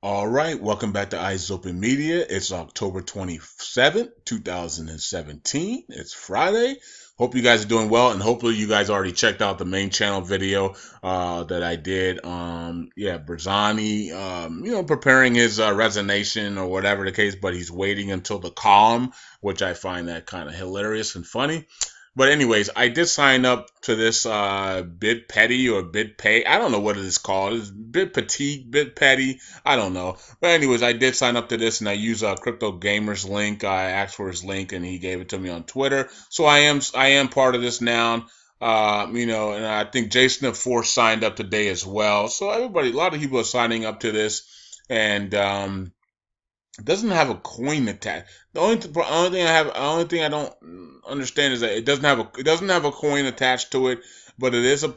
All right, welcome back to Eyes Open Media. It's October 27th, 2017. It's Friday. Hope you guys are doing well, and hopefully you guys already checked out the main channel video that I did. Berzani, preparing his resignation or whatever the case, but he's waiting until the calm, which I find that kind of hilarious and funny. But anyways, I did sign up to this BitPetty or BitPay. I don't know what it is called. It's BitPetty, BitPetty. I don't know. But anyways, I did sign up to this, and I use Crypto Gamer's link. I asked for his link, and he gave it to me on Twitter. So I am part of this now. And I think Jason of Force signed up today as well. So a lot of people are signing up to this, and it doesn't have a coin attached. The only thing I don't understand is that it doesn't have a coin attached to it, but it is a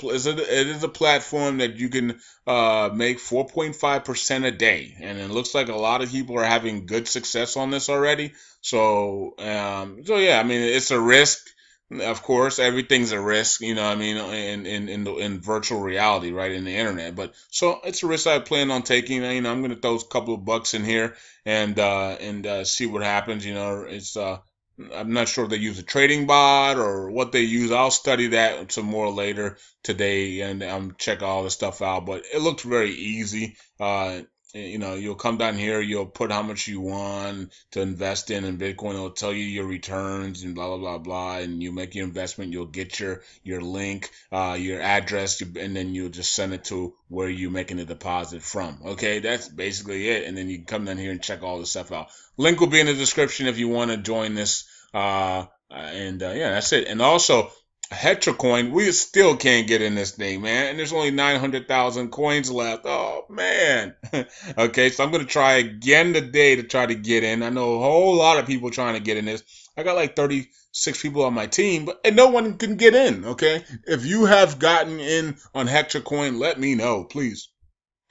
platform that you can make 4.5% a day, and it looks like a lot of people are having good success on this already. So yeah, I mean it's a risk. Of course, everything's a risk, you know what I mean, in virtual reality, right, in the internet. But so it's a risk I plan on taking. You know, I'm going to throw a couple of bucks in here and see what happens. You know, I'm not sure if they use a trading bot or what they use. I'll study that some more later today and check all the stuff out. But it looks very easy. You'll come down here, you'll put how much you want to invest in Bitcoin. It'll tell you your returns and blah, blah, blah, blah. And you make your investment, you'll get your link, your address, and then you'll just send it to where you're making the deposit from. Okay, that's basically it. And then you can come down here and check all this stuff out. Link will be in the description if you want to join this. Yeah, that's it. And also, Hextra coin, we still can't get in this thing, man. And there's only 900,000 coins left. Oh, man. Okay, so I'm going to try again today to try to get in. I know a whole lot of people trying to get in this. I got like 36 people on my team, and no one can get in, okay? If you have gotten in on Hextra coin, let me know, please.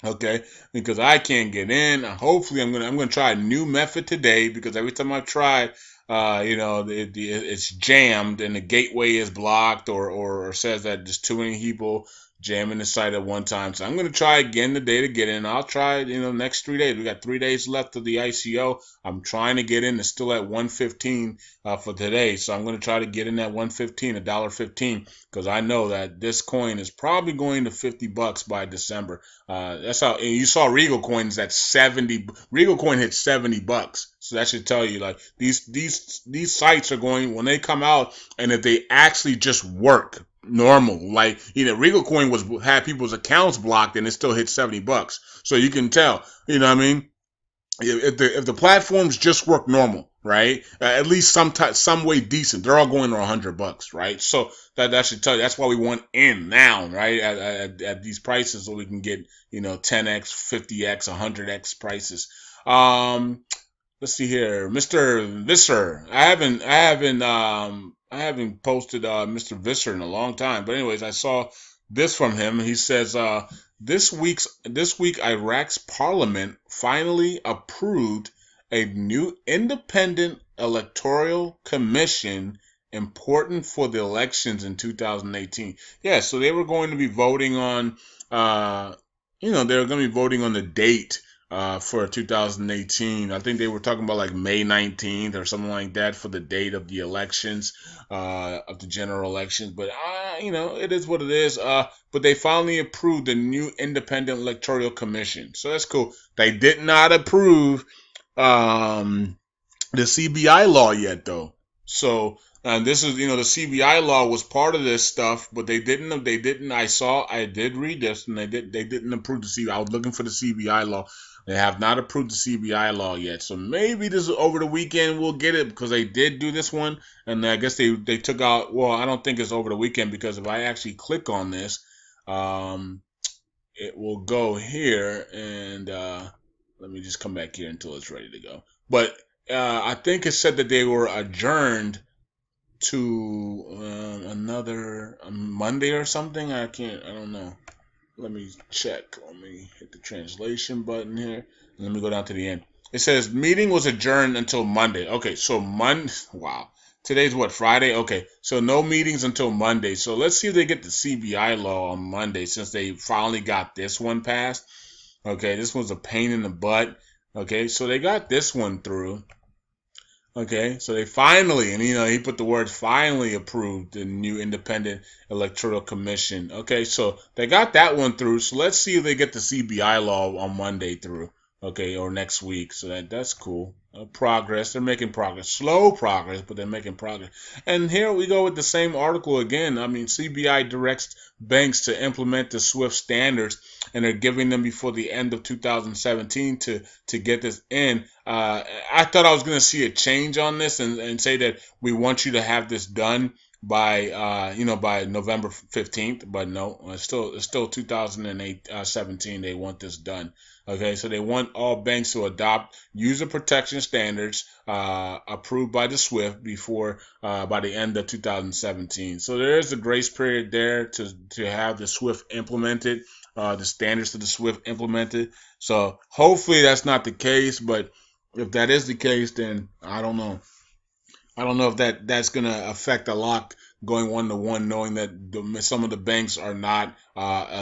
Okay, because I can't get in. Hopefully, I'm gonna try a new method today because every time I've tried, it's jammed and the gateway is blocked or says that there's too many people jamming the site at one time. So I'm going to try again today to get in. I'll try, next 3 days. We got 3 days left of the ICO. I'm trying to get in. It's still at 115 for today. So I'm going to try to get in at 115, $1.15, because I know that this coin is probably going to $50 by December. That's how, and you saw Regal coins at 70. Regal coin hit $70. So that should tell you, like, these sites are going, when they come out, and if they actually just work normal, like, Regal coin had people's accounts blocked and it still hit $70. So you can tell, you know what I mean? If the platforms just work normal, right? At least some way decent, they're all going to $100, right? So that should tell you. That's why we want in now, right? At these prices, so we can get 10x, 50x, 100x prices. Let's see here, Mr. Visser. I haven't posted Mr. Visser in a long time, but anyways, I saw this from him. He says, this week Iraq's parliament finally approved a new independent electoral commission important for the elections in 2018. Yeah, so they were going to be voting on, they were going to be voting on the date for 2018. I think they were talking about like May 19th or something like that for the date of the elections, of the general elections. But, it is what it is. But they finally approved the new independent electoral commission. So that's cool. They did not approve the CBI law yet, though. So this is, the CBI law was part of this stuff, but they didn't. I did read this, and they didn't approve the CBI. I was looking for the CBI law. They have not approved the CBI law yet. So maybe this over the weekend we'll get it, because they did do this one, and I guess they took out. Well, I don't think it's over the weekend, because if I actually click on this, it will go here, and let me just come back here until it's ready to go. But I think it said that they were adjourned to another Monday or something. I don't know. Let me check. Let me hit the translation button here. Let me go down to the end. It says meeting was adjourned until Monday. Okay, so wow. Today's what, Friday? Okay, so no meetings until Monday. So let's see if they get the CBI law on Monday, since they finally got this one passed. Okay, this was a pain in the butt. Okay, so they got this one through. Okay, so they finally, and he put the word finally approved the new independent electoral commission. Okay, so they got that one through. So let's see if they get the CBI law on Monday through. Okay, or next week. So that's cool. Progress. They're making progress. Slow progress, but they're making progress. And here we go with the same article again. I mean, CBI directs banks to implement the SWIFT standards, and they're giving them before the end of 2017 to get this in. I thought I was going to see a change on this and say that we want you to have this done by by November 15th, but no, it's still 2017. They want this done. Okay, so they want all banks to adopt user protection standards approved by the SWIFT before by the end of 2017. So there is a grace period there to have the SWIFT implemented, the standards of the SWIFT implemented. So hopefully that's not the case, but if that is the case, then I don't know. I don't know if that's going to affect a lot going 1-to-1, knowing that some of the banks are not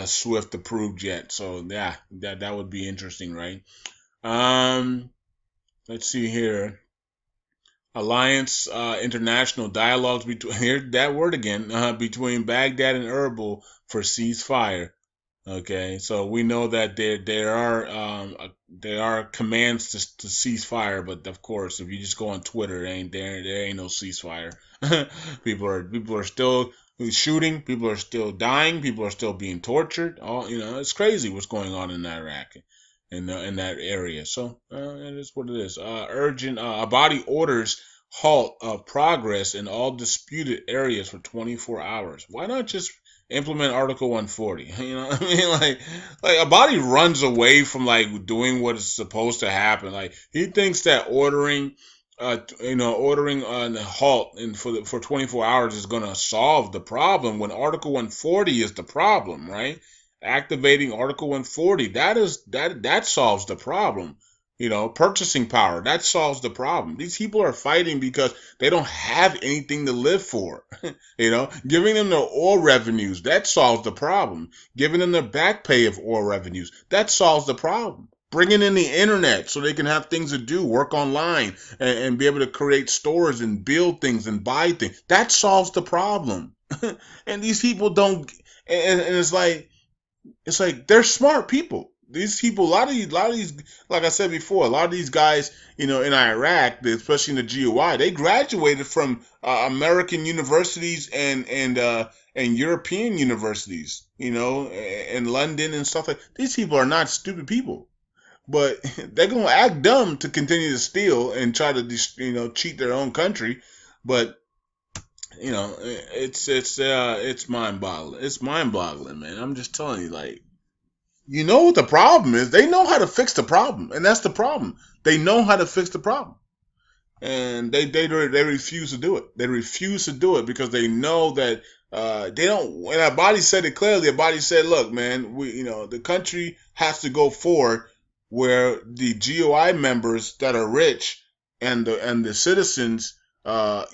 SWIFT approved yet. So yeah, that would be interesting, right? Let's see here. Alliance international dialogues between here that word again between Baghdad and Erbil for ceasefire. Okay, so we know that there are commands to cease fire, but of course, if you just go on Twitter, there ain't no ceasefire. people are still shooting, people are still dying, people are still being tortured. It's crazy what's going on in Iraq, in that area. So it is what it is. Urgent body orders halt progress in all disputed areas for 24 hours. Why not just implement Article 140? You know what I mean? Like a body runs away from like doing what is supposed to happen. Like he thinks that ordering a halt for 24 hours is going to solve the problem when Article 140 is the problem, right? Activating Article 140, that solves the problem. Purchasing power, that solves the problem. These people are fighting because they don't have anything to live for. Giving them their oil revenues, that solves the problem. Giving them their back pay of oil revenues, that solves the problem. Bringing in the internet so they can have things to do, work online, and be able to create stores and build things and buy things, that solves the problem. And these people don't, and it's like they're smart people. These people, a lot of these, like I said before, a lot of these guys, in Iraq, especially in the GOI, they graduated from American universities and European universities, in London and stuff like. These people are not stupid people, but they're gonna act dumb to continue to steal and try to, cheat their own country. But it's mind-boggling. It's mind-boggling, man. I'm just telling you, like. You know what the problem is? They know how to fix the problem, and that's the problem. They know how to fix the problem, and they refuse to do it. They refuse to do it because they know that they don't. And our body said it clearly. Our body said, "Look, man, the country has to go forward where the GOI members that are rich and the citizens, close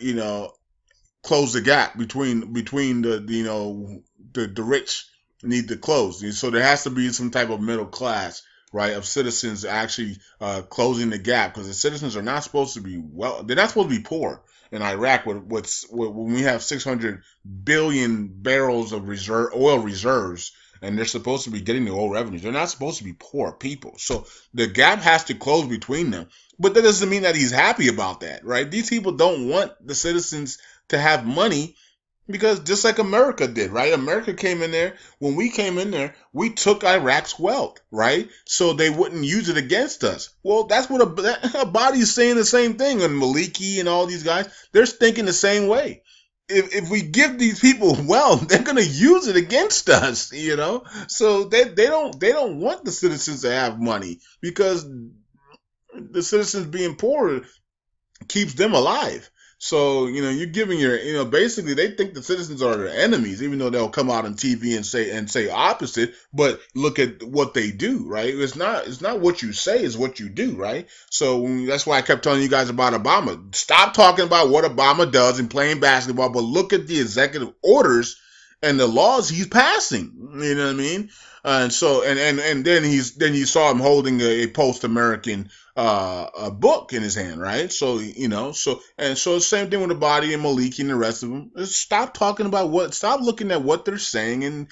the gap between the rich." Need to close. So there has to be some type of middle class, right, of citizens actually closing the gap, because the citizens are not supposed to be they're not supposed to be poor in Iraq. When we have 600 billion barrels of oil reserves, and they're supposed to be getting the oil revenues, they're not supposed to be poor people. So the gap has to close between them. But that doesn't mean that he's happy about that, right? These people don't want the citizens to have money. Because just like America did, right? America came in there. When we came in there, we took Iraq's wealth, right? So they wouldn't use it against us. Well, that's what a body's saying the same thing. And Maliki and all these guys, they're thinking the same way. If we give these people wealth, they're going to use it against us, So they don't want the citizens to have money, because the citizens being poor keeps them alive. So, you're giving basically they think the citizens are their enemies, even though they'll come out on TV and say opposite. But look at what they do, right? It's not what you say, it's what you do, right? So that's why I kept telling you guys about Obama. Stop talking about what Obama does and playing basketball, but look at the executive orders and the laws he's passing. You know what I mean? And then you saw him holding a post-American a book in his hand, right? So so the same thing with the body and Maliki and the rest of them. Just stop looking at what they're saying and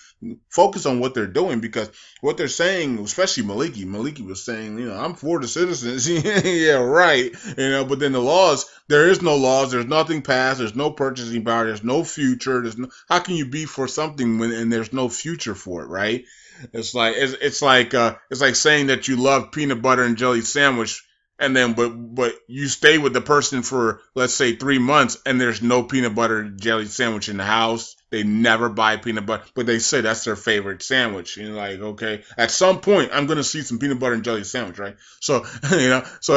focus on what they're doing, because what they're saying, especially Maliki was saying, I'm for the citizens. Yeah, right. But then the laws, there is no laws, there's nothing passed, there's no purchasing power, there's no future, how can you be for something and there's no future for it, right? It's like saying that you love peanut butter and jelly sandwich, and then but you stay with the person for, let's say, 3 months, and there's no peanut butter and jelly sandwich in the house. They never buy peanut butter, but they say that's their favorite sandwich. Like, okay, at some point I'm gonna see some peanut butter and jelly sandwich, right? So so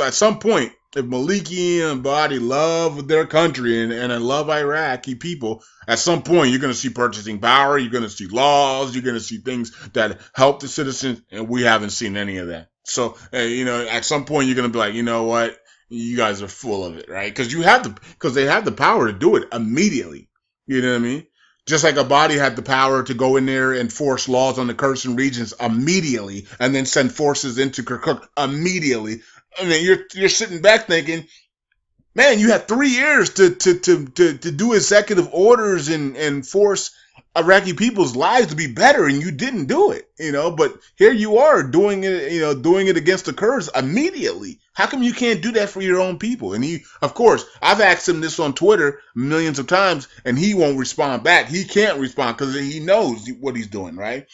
at some point, if Maliki and Badi love their country and love Iraqi people, at some point you're gonna see purchasing power, you're gonna see laws, you're gonna see things that help the citizens, and we haven't seen any of that. So at some point you're gonna be like, you know what? You guys are full of it, right? Because they have the power to do it immediately. You know what I mean? Just like Abadi had the power to go in there and force laws on the Kurdistan regions immediately, and then send forces into Kirkuk immediately. I mean, you're sitting back thinking, man, you had 3 years to do executive orders and force Iraqi people's lives to be better, and you didn't do it, but here you are doing it against the Kurds immediately. How come you can't do that for your own people? And of course, I've asked him this on Twitter millions of times, and he won't respond back. He can't respond because he knows what he's doing, right?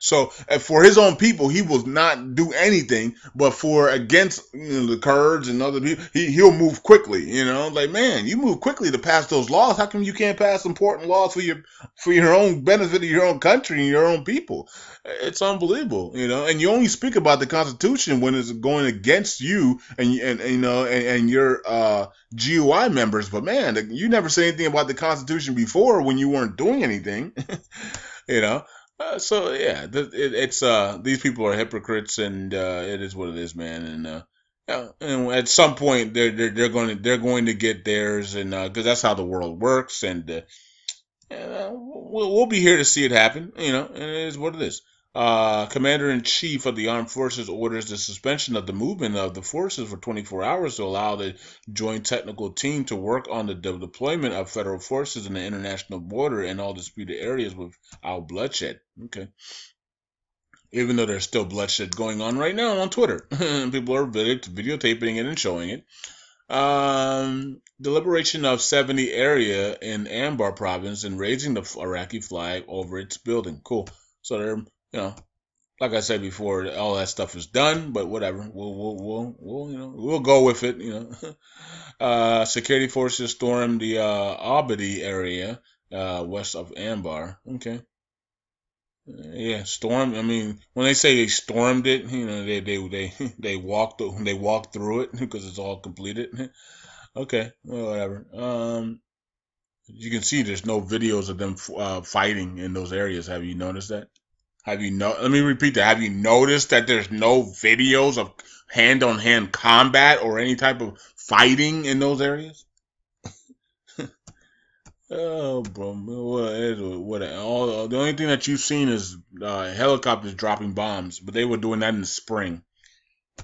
So for his own people, he will not do anything, but for against the Kurds and other people, he'll move quickly. Like, man, you move quickly to pass those laws. How come you can't pass important laws for your own benefit of your own country and your own people? It's unbelievable, And you only speak about the Constitution when it's going against you and your GUI members. But man, you never say anything about the Constitution before when you weren't doing anything, So yeah, it's these people are hypocrites, and it is what it is, man. And at some point they're going to get theirs, and because that's how the world works, and we'll be here to see it happen, and it is what it is. Commander-in-Chief of the Armed Forces orders the suspension of the movement of the forces for 24 hours to allow the Joint Technical Team to work on the deployment of federal forces in the international border and all disputed areas without bloodshed. Okay. Even though there's still bloodshed going on right now on Twitter. People are videotaping it and showing it. The liberation of 70 area in Anbar province and raising the Iraqi flag over its building. Cool. So they're like I said before, all that stuff is done, but whatever. We'll go with it. Security forces stormed the Abadi area west of Anbar. Okay. Yeah, storm. I mean, when they say they stormed it, they walked through it because it's all completed. Okay, well, whatever. You can see there's no videos of them fighting in those areas. Have you noticed that? Let me repeat that. Have you noticed that there's no videos of hand-on-hand combat or any type of fighting in those areas? Oh, bro, the only thing that you've seen is helicopters dropping bombs, but they were doing that in the spring.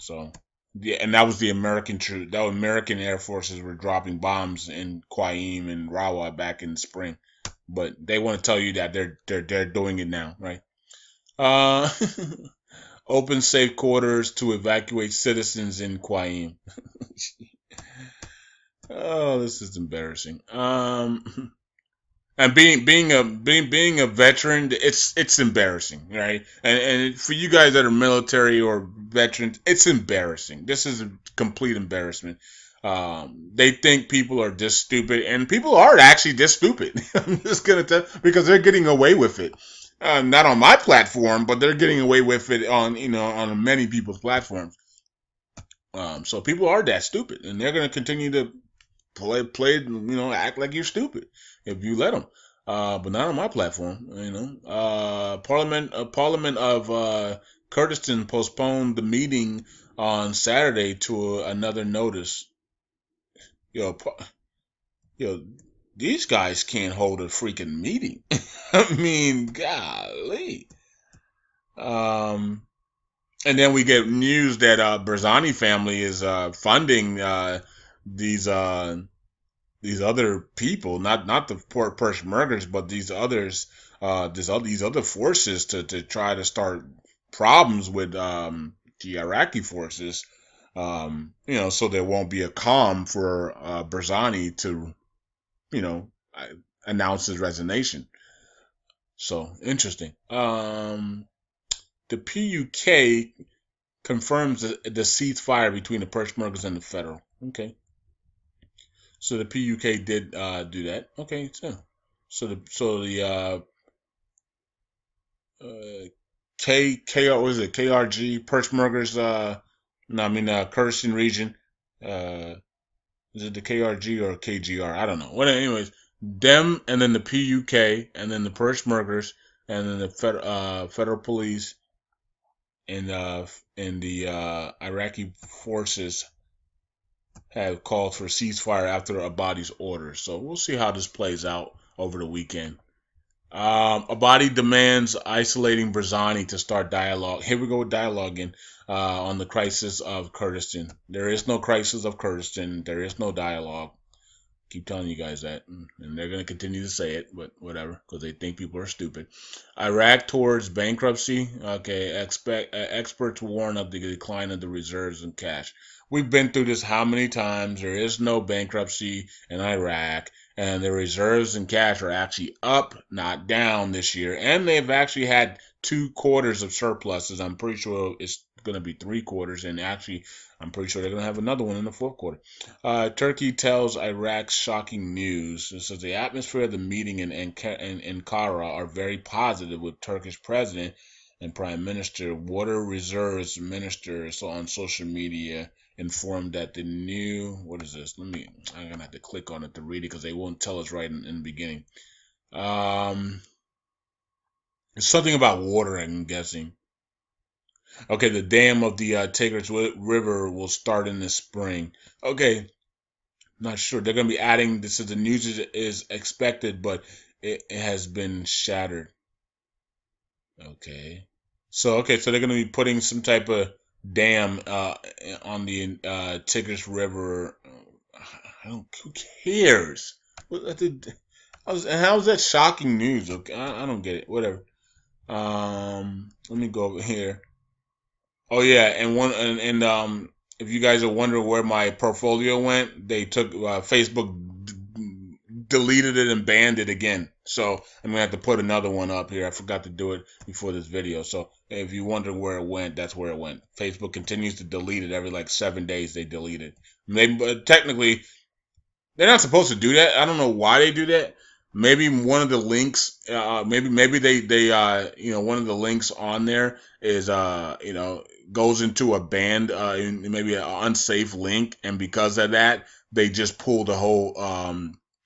So, yeah, and that was the American troops. That was American Air Forces were dropping bombs in Qaim and Rawa back in the spring. But they want to tell you that they're doing it now, right? Open safe quarters to evacuate citizens in Qaim. Oh, this is embarrassing. And being a veteran, it's embarrassing, right? And for you guys that are military or veterans, it's embarrassing. This is a complete embarrassment. They think people are just stupid, and people are actually just stupid. I'm just gonna tell, because they're getting away with it. Not on my platform, but they're getting away with it on many people's platforms. So people are that stupid, and they're gonna continue to play, act like you're stupid if you let them. But not on my platform, Parliament of Kurdistan postponed the meeting on Saturday to another notice. these guys can't hold a freaking meeting. I mean, golly. Um, and then we get news that Barzani family is funding these these other people, not the poor Peshmergas, but these others, these other forces to try to start problems with the Iraqi forces. So there won't be a calm for Barzani to, you know, announce his resignation. So interesting. The PUK confirms the ceasefire between the Peshmergas and the federal. Okay. So the PUK did do that. Okay, so the what is it? KRG Peshmergas Kurdistan region. Is it the KRG or KGR? I don't know. Well, anyways, them and then the PUK and then the Peshmergas and then the federal police and the Iraqi forces have called for ceasefire after Abadi's orders. So we'll see how this plays out over the weekend. Abadi demands isolating Barzani to start dialogue. Here we go with dialoguing on the crisis of Kurdistan. There is no crisis of Kurdistan. There is no dialogue. Keep telling you guys that, and they're going to continue to say it, but whatever, because they think people are stupid. Iraq towards bankruptcy. Okay, experts warn of the decline of the reserves and cash. We've been through this how many times? There is no bankruptcy in Iraq, and the reserves and cash are actually up, not down this year, and they've actually had 2 quarters of surpluses. I'm pretty sure it's going to be 3 quarters, and actually I'm pretty sure they're going to have another one in the 4th quarter. Turkey tells Iraq shocking news. It says the atmosphere of the meeting in Ankara are very positive, with Turkish president and prime minister, water reserves ministers on social media informed that the new, what is this? I'm gonna have to click on it to read it because they won't tell us right in the beginning. It's something about water, I'm guessing. Okay, the dam of the Tigris River will start in the spring. Okay, not sure. They're going to be adding, this is the news is expected, but it has been shattered. Okay. So they're going to be putting some type of dam on the Tigris River. Who cares? How's that shocking news? Okay, I don't get it. Whatever. Let me go over here. Oh yeah, and if you guys are wondering where my portfolio went, they took Facebook deleted it and banned it again. So I'm gonna have to put another one up here. I forgot to do it before this video. So if you wonder where it went, that's where it went. Facebook continues to delete it every like 7 days. They delete it. Maybe, but technically, they're not supposed to do that. I don't know why they do that. Maybe one of the links, maybe they one of the links on there is goes into a banned, maybe an unsafe link, and because of that, they just pull the whole,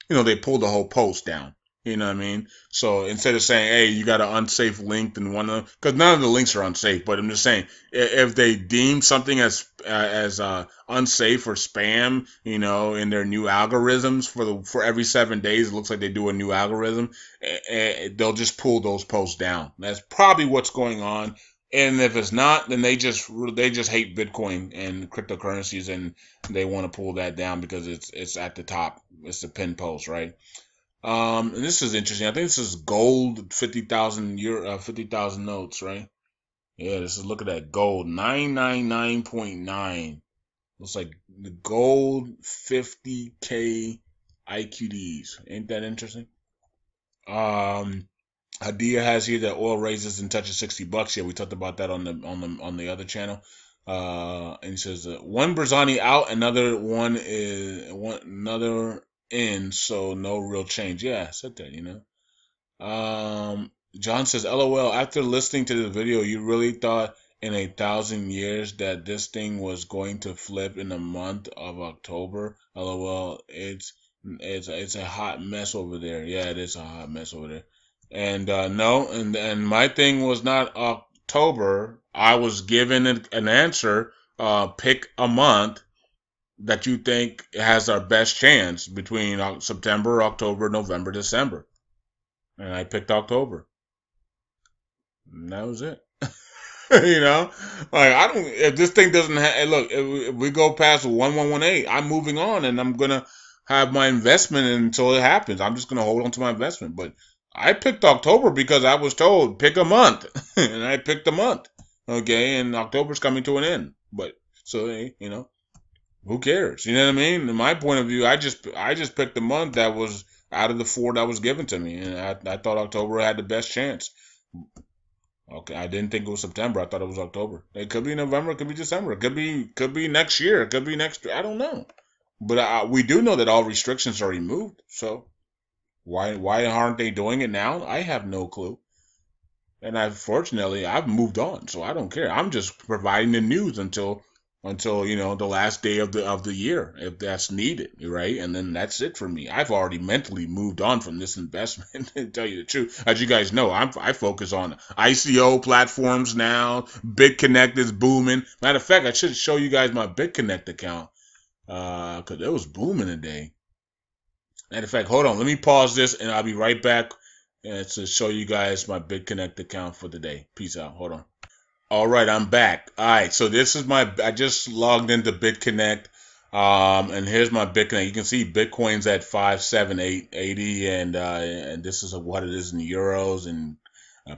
they pull the whole post down. You know what I mean? So instead of saying, "Hey, you got an unsafe link," then one of them, because none of the links are unsafe, but I'm just saying, if they deem something as unsafe or spam, in their new algorithms for every 7 days, it looks like they do a new algorithm. They'll just pull those posts down. That's probably what's going on. And if it's not, then they just hate Bitcoin and cryptocurrencies, and they want to pull that down because it's at the top. It's the pin post, right? And this is interesting. I think this is gold 50,000 50,000 notes, right? Yeah, look at that gold 999.9. Looks like the gold 50K IQDs. Ain't that interesting? Hadia has here that oil raises and touches $60. Yeah, we talked about that on the other channel. And he says one Barzani out, another in, so no real change. Yeah, I said that, John says, LOL, after listening to the video, you really thought in 1,000 years that this thing was going to flip in the month of October? LOL, it's a hot mess over there. Yeah, it is a hot mess over there. And no, and my thing was not October. I was given an answer, pick a month. that you think has our best chance between September, October, November, December. And I picked October. And that was it. You know, like I don't. If this thing doesn't look, if we go past 1118, I'm moving on, and I'm gonna have my investment until it happens. I'm just gonna hold on to my investment. But I picked October because I was told pick a month, and I picked a month. Okay, and October's coming to an end. But so you know, who cares? You know what I mean? In my point of view, I just picked the month that was out of the four that was given to me, and I thought October had the best chance. Okay, I didn't think it was September. I thought it was October. It could be November. It could be December. It could be next year. It could be next. I don't know. But we do know that all restrictions are removed. So why aren't they doing it now? I have no clue. And fortunately I've moved on, so I don't care. I'm just providing the news until the last day of the year, if that's needed, right? And then that's it for me. I've already mentally moved on from this investment. To tell you the truth, as you guys know, I focus on ICO platforms now. BitConnect is booming. Matter of fact, I should show you guys my BitConnect account because it was booming today. Matter of fact, hold on, let me pause this and I'll be right back to show you guys my BitConnect account for the day. Peace out. Hold on. All right, I'm back. All right, so this is I just logged into BitConnect, and here's my BitConnect. You can see Bitcoin's at 57880, and this is what it is in euros and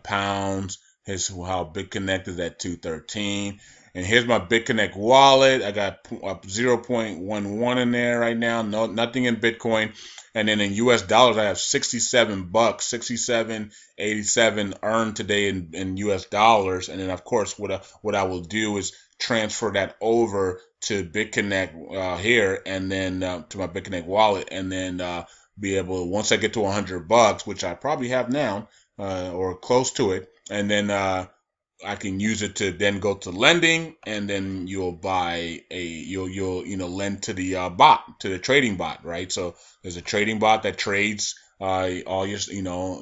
pounds. Here's how BitConnect is at 213. And here's my BitConnect wallet. I got 0.11 in there right now. No, nothing in Bitcoin. And then in US dollars, I have 67 bucks, 67.87 earned today in US dollars. And then of course, what I will do is transfer that over to BitConnect here, and then to my BitConnect wallet, and then be able to, once I get to 100 bucks, which I probably have now or close to it, and then I can use it to then go to lending, and then you'll lend to the bot, to the trading bot, right? So there's a trading bot that trades all your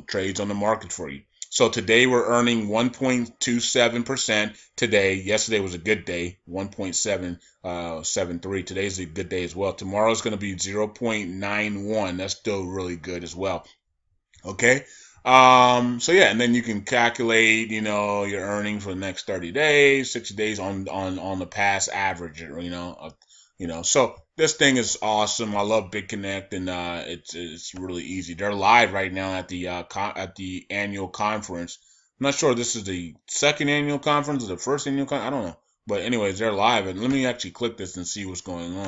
trades on the market for you. So today we're earning 1.27% today. Yesterday was a good day, 1.773. Today's a good day as well. Tomorrow's going to be 0.91. That's still really good as well. Okay. So yeah, and then you can calculate, your earnings for the next 30 days, 60 days on the past average, So this thing is awesome. I love BitConnect, and it's really easy. They're live right now at the annual conference. I'm not sure if this is the second annual conference or the first annual conference. I don't know. But anyways, they're live, and let me actually click this and see what's going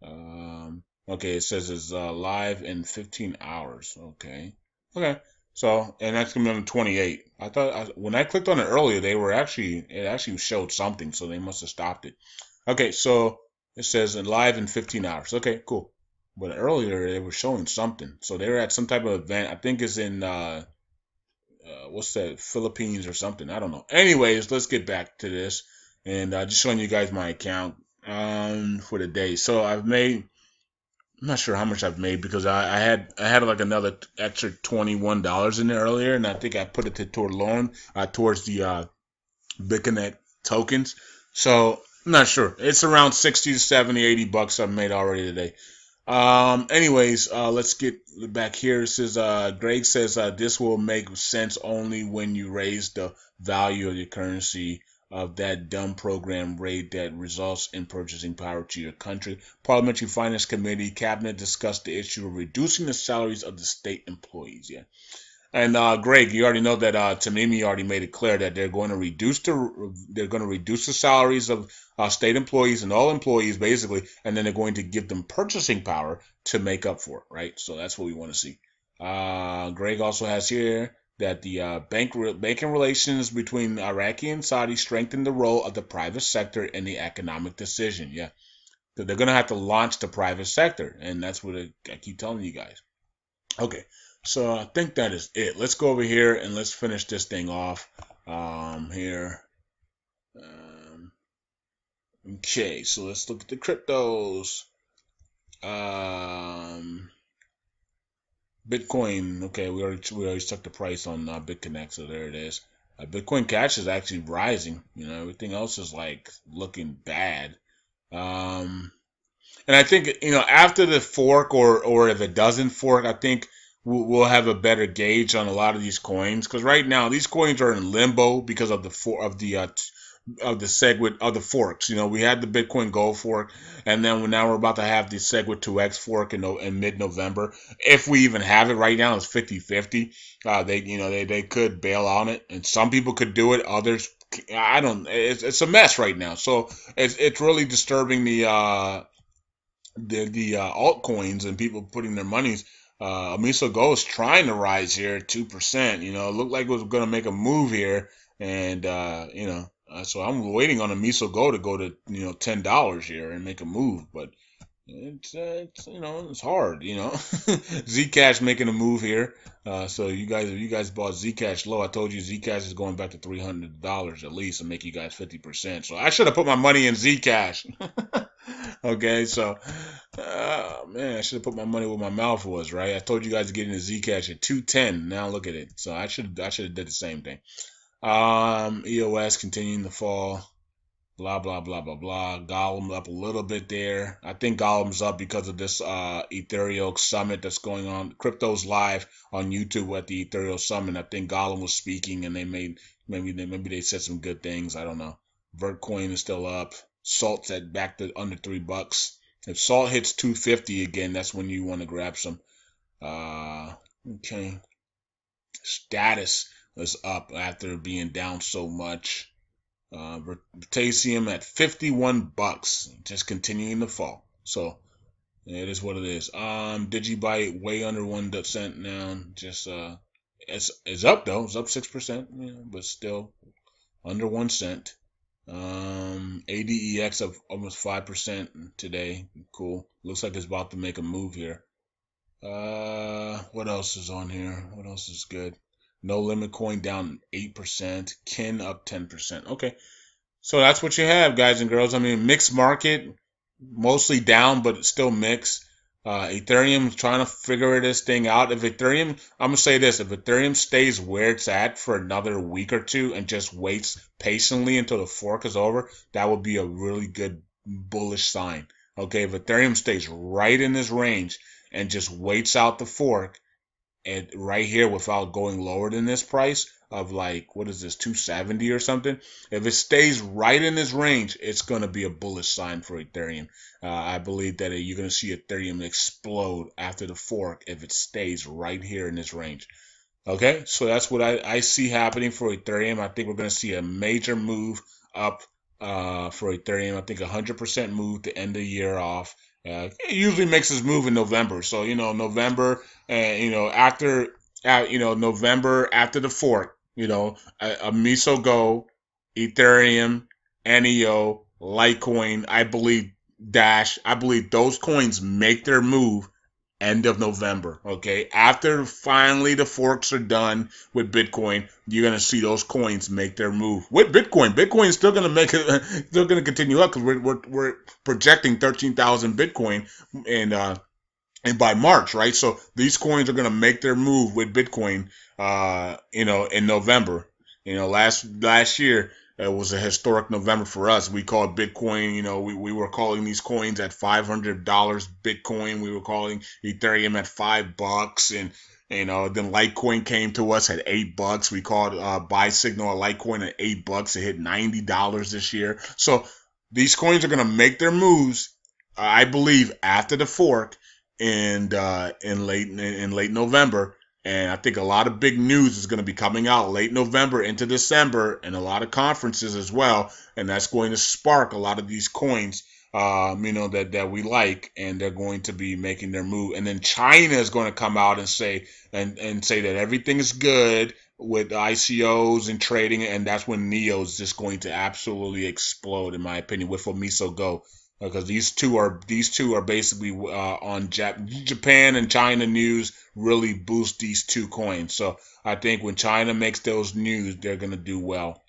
on. Okay, it says it's live in 15 hours. Okay. Okay. So, and that's gonna be on the 28th. I thought when I clicked on it earlier, it actually showed something, so they must have stopped it. Okay, so it says live in 15 hours. Okay, cool. But earlier they were showing something, so they were at some type of event. I think it's in what's that, Philippines or something. I don't know. Anyways, let's get back to this, and just showing you guys my account for the day. So I'm not sure how much I've made because I had like another extra $21 in there earlier, and I think I put it towards the BitConnect tokens. So I'm not sure. It's around 60 to 70, 80 bucks I've made already today. Anyways, let's get back here. It says Greg says this will make sense only when you raise the value of your currency of that dumb program rate that results in purchasing power to your country. Parliamentary Finance Committee Cabinet discussed the issue of reducing the salaries of the state employees. Yeah. And Greg, you already know that Tamimi already made it clear that they're going to reduce the salaries of state employees and all employees basically, and then they're going to give them purchasing power to make up for it, right? So that's what we want to see. Greg also has here that the banking relations between Iraqi and Saudi strengthen the role of the private sector in the economic decision. Yeah, so they're going to have to launch the private sector, and that's what I keep telling you guys. Okay, so I think that is it. Let's go over here and let's finish this thing off here. Okay, so let's look at the cryptos. Bitcoin, okay, we already took the price on BitConnect, so there it is. Bitcoin Cash is actually rising. Everything else is like looking bad. And I think, after the fork, or if it doesn't fork, I think we'll have a better gauge on a lot of these coins. Because right now these coins are in limbo because of the SegWit of the forks. We had the Bitcoin Gold fork, and then now we're about to have the SegWit 2X fork in mid-November. If we even have it right now, it's 50-50. They could bail on it, and some people could do it. Others, I don't. It's a mess right now. So it's really disturbing the altcoins and people putting their monies. Miso Go is trying to rise here 2%. It looked like it was going to make a move here, and so I'm waiting on a Miso Go to go to $10 here and make a move, but it's hard. Zcash making a move here. So if you guys bought Zcash low, I told you Zcash is going back to $300 at least and make you guys 50%. So I should have put my money in Zcash. Okay, so man, I should have put my money where my mouth was, right? I told you guys to get into Zcash at 210. Now look at it. So I should have did the same thing. EOS continuing to fall. Blah blah blah blah blah. Gollum up a little bit there. I think Gollum's up because of this Ethereal summit that's going on. Crypto's live on YouTube at the Ethereal summit. I think Gollum was speaking, and they maybe they said some good things. I don't know. Vertcoin is still up. Salt's back to under $3. If Salt hits 250 again, that's when you want to grab some. Okay. Status is up after being down so much. Potassium at $51, just continuing to fall. So it is what it is. Digibyte way under 1 cent now. Just it's up though. It's up 6%, but still under 1 cent. ADEX up almost 5% today. Cool. Looks like it's about to make a move here. What else is on here? What else is good? No Limit Coin down 8%. Kin up 10%. Okay. So that's what you have, guys and girls. I mean, mixed market, mostly down, but it's still mixed. Ethereum's trying to figure this thing out. I'm going to say this, if Ethereum stays where it's at for another week or two and just waits patiently until the fork is over, that would be a really good bullish sign. Okay, if Ethereum stays right in this range and just waits out the fork, and right here without going lower than this price of what is this, 270 or something? If it stays right in this range, it's going to be a bullish sign for Ethereum. I believe that you're going to see Ethereum explode after the fork if it stays right here in this range. Okay, so that's what I see happening for Ethereum. I think we're going to see a major move up for Ethereum. I think 100% move to end the year off. It usually makes its move in November. So, November, after November after the fork, a Miso Go, Ethereum, NEO, Litecoin, I believe Dash, I believe those coins make their move end of November. Okay, after finally the forks are done with Bitcoin, you're gonna see those coins make their move with Bitcoin. Bitcoin is still gonna still gonna continue up because we're projecting 13,000 Bitcoin and by March, right? So these coins are gonna make their move with Bitcoin, in November. Last year. It was a historic November for us. We called Bitcoin, we were calling these coins at $500 Bitcoin. We were calling Ethereum at $5, and then Litecoin came to us at $8. We called buy signal a Litecoin at $8. It hit $90 this year. So these coins are gonna make their moves, I believe, after the fork in late November. And I think a lot of big news is going to be coming out late November into December, and a lot of conferences as well. And that's going to spark a lot of these coins, that we like, and they're going to be making their move. And then China is going to come out and say that everything is good with ICOs and trading, and that's when NEO is just going to absolutely explode, in my opinion, with a Miso Go. Because these two are basically on Japan and China news really boost these two coins. So I think when China makes those news, they're gonna do well.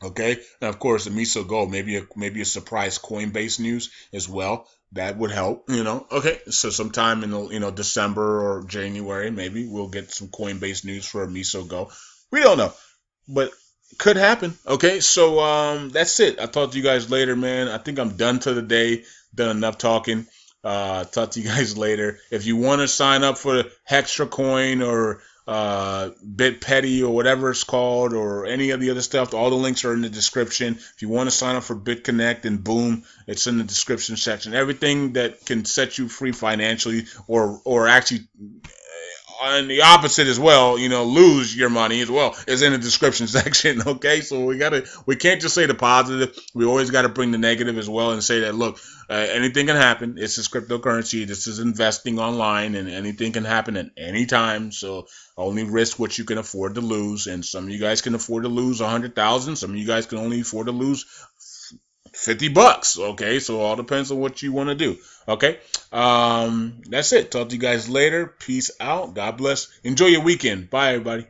Okay, and of course the Miso Go, maybe a surprise Coinbase news as well. That would help, Okay, so sometime in December or January, maybe we'll get some Coinbase news for a Miso Go. We don't know, but could happen. Okay, so that's it. I'll talk to you guys later, man. I think I'm done for the day. done enough talking. Talk to you guys later. If you want to sign up for the Hextra coin or BitPetty or whatever it's called, or any of the other stuff, all the links are in the description. If you want to sign up for BitConnect, and boom, it's in the description section. Everything that can set you free financially, or actually on the opposite as well, lose your money as well, is in the description section. Okay, so we can't just say the positive. We always got to bring the negative as well and say that, look, anything can happen. This is cryptocurrency. This is investing online, and anything can happen at any time. So only risk what you can afford to lose. And some of you guys can afford to lose 100,000. Some of you guys can only afford to lose $50. Okay, so it all depends on what you want to do. Okay, that's it. Talk to you guys later. Peace out. God bless. Enjoy your weekend. Bye, everybody.